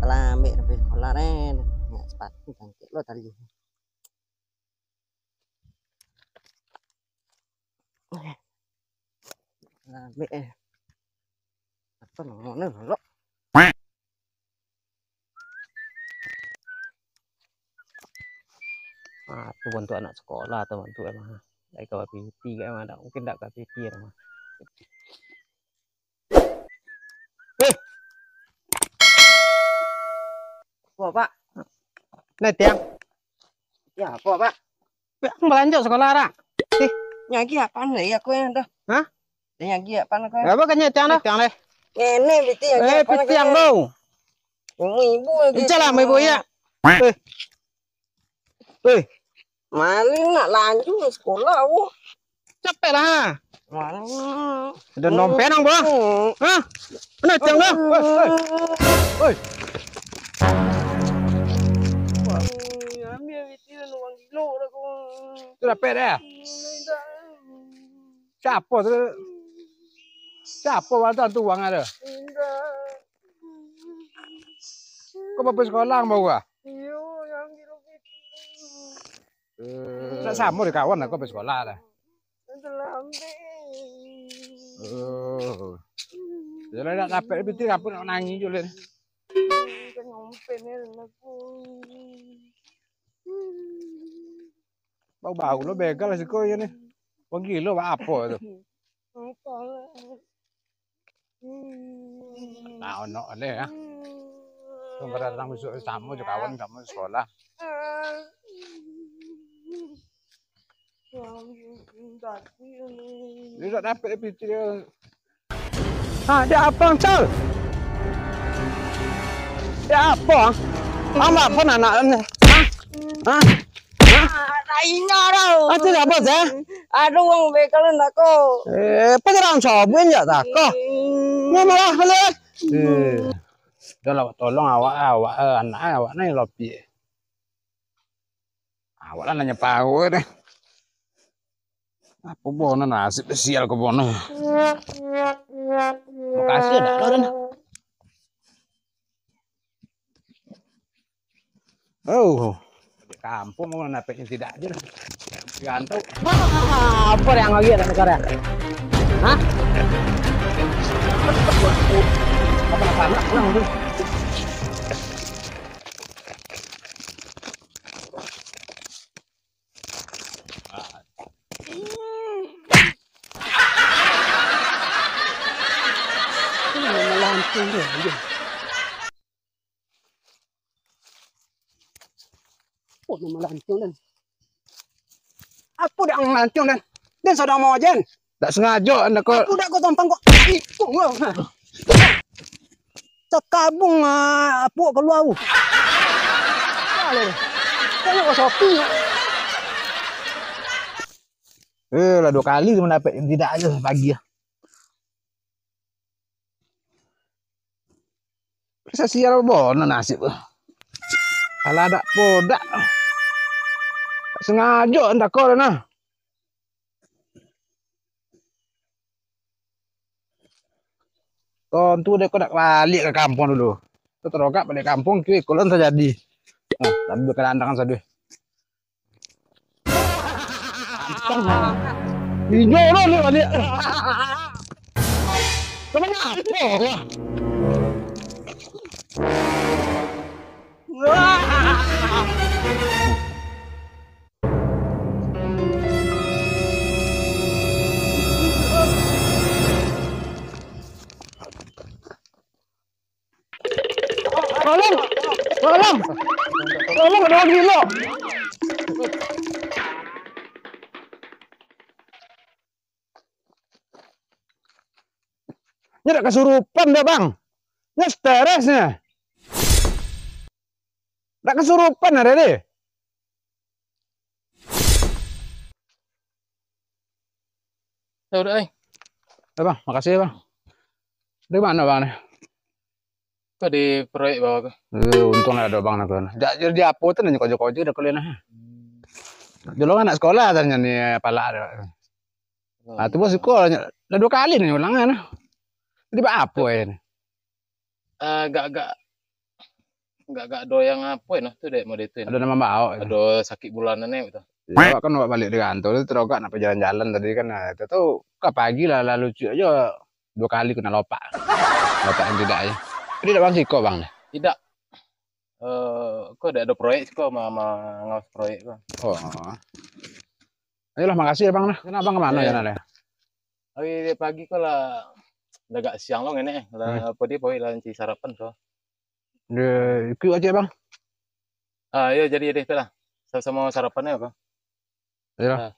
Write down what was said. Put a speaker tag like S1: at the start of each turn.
S1: telah ambil sampai sekolah ren. Nak sepatu cantik lo tadi. Ambil apa namanya lo? Itu bantu anak sekolah atau bantu emang. Dari kau PT kan emang tak mungkin tak kau PT emang. Apa Pak?
S2: Nah tiang.
S1: Ya apa Pak?
S2: Aku belanja sekolah ra.
S1: Nyagi apa nih aku yang dah?
S2: Hah?
S1: Nyagi apa nak?
S2: Apa kan tiang dah? Tiang deh.
S1: Ini PT yang
S2: PT yang lo.
S1: Ibu lagi.
S2: Jalan ibu ya.
S1: Malin nak lanjut sekolah aku.
S2: Capek lah.
S1: Malin.
S2: Ada dompet nang bawah. Hah? Mana tiang dah? Oi.
S1: Ambil PT uang kilo dah aku.
S2: Sudah pet dah. Siapa tu? Siapa wadah tu uang ada? Kau pergi sekolah mau gua?
S1: Iyo, yang kilo PT.
S2: Nak sama di kawan aku pergi sekolah dah.
S1: Telah ambil.
S2: Jadi nak dapat PT apa nak nangis julen.
S1: Kan ngompen ni aku.
S2: Bau-bau lo begal sih kau ni. Uang kilo apa tu?
S1: Apa lah.
S2: Nah, ono le ya. Tunggu datang besok sama je kawan kamu sekolah. Dia tak dapat PT dia. Ah, dia apa Cal? Dia apa? Apa pun anak ni? Hah?
S1: Tainya tau.
S2: Itu apa sih?
S1: Aduh uang bekalan aku.
S2: Pengerang sabun ya tak kau? Ni malah boleh. Dah lah tolong awak anak awak ni lopi. Awak lah nanya pau deh. Apa bono nasib sial ke bono. Makasih dah lo dan. Oh. Kampung mau napeknya tidak aja lah. Gantau.
S1: Apa yang lagi ada negara? Hah?
S2: Apa nak tenang tu.
S1: Melantung dia. Oh, melantung dan.
S2: Apa dia melantung dan? Dan sudah mau aja. Tak sengaja anda kau.
S1: Aku dah kau tonton kok. Itu loh. Sekabung apa keluar aku. Kalau kalau kau shopping.
S2: Lah 2 kali dia mendapat yang tidak aja pagi ya. Bisa sial bono nasib. Kalau ada podak. Tak sengaja anda kau nah. Tentu dia kau nak balik ke kampung dulu. Tu terogak balik kampung kiri kulon terjadi. Nah, tapi berkelandangan saja. Hijau lo ni balik. Kemana? Tolong ada gila. Ini ada kesurupan dah bang. Ini stresnya. Tak kesurupan ada deh.
S3: Ya udah,
S2: Bang, makasih ya bang. Dari mana bang nih?
S3: Kok di proyek bawah ke?
S2: Untung ada bang nak kan. Jadi apa tu nanya kau-kau dah kalian nah. Dulu anak sekolah tanya nih pala ada. Ah tu bos sekolah. Dah 2 kali nih ulangan. Jadi apa ya?
S3: Agak Enggak doyan ngapain tuh dek mau itu.
S2: Ada nama Mbak Awak.
S3: Ada sakit bulanannya gitu.
S2: Ya, Awak kan awak balik di kantor itu terus kenapa jalan-jalan tadi kan. Nah, itu tuh ke pagi lah lucu aja 2 kali kena lopak. Lopak yang tidak aja. Ini tidak bang Siko bang.
S3: Tidak. Kok ada proyek kok sama ngawas proyek kok.
S2: Oh. Ayolah makasih ya bang lah. Kenapa bang kemana ya nale?
S3: Hari pagi kok lah agak siang loh ini lah apa dia poin lanci sarapan so.
S2: Ikut aja bang.
S3: Iya jadi deh lah. Sama sarapannya apa?
S2: Ayolah.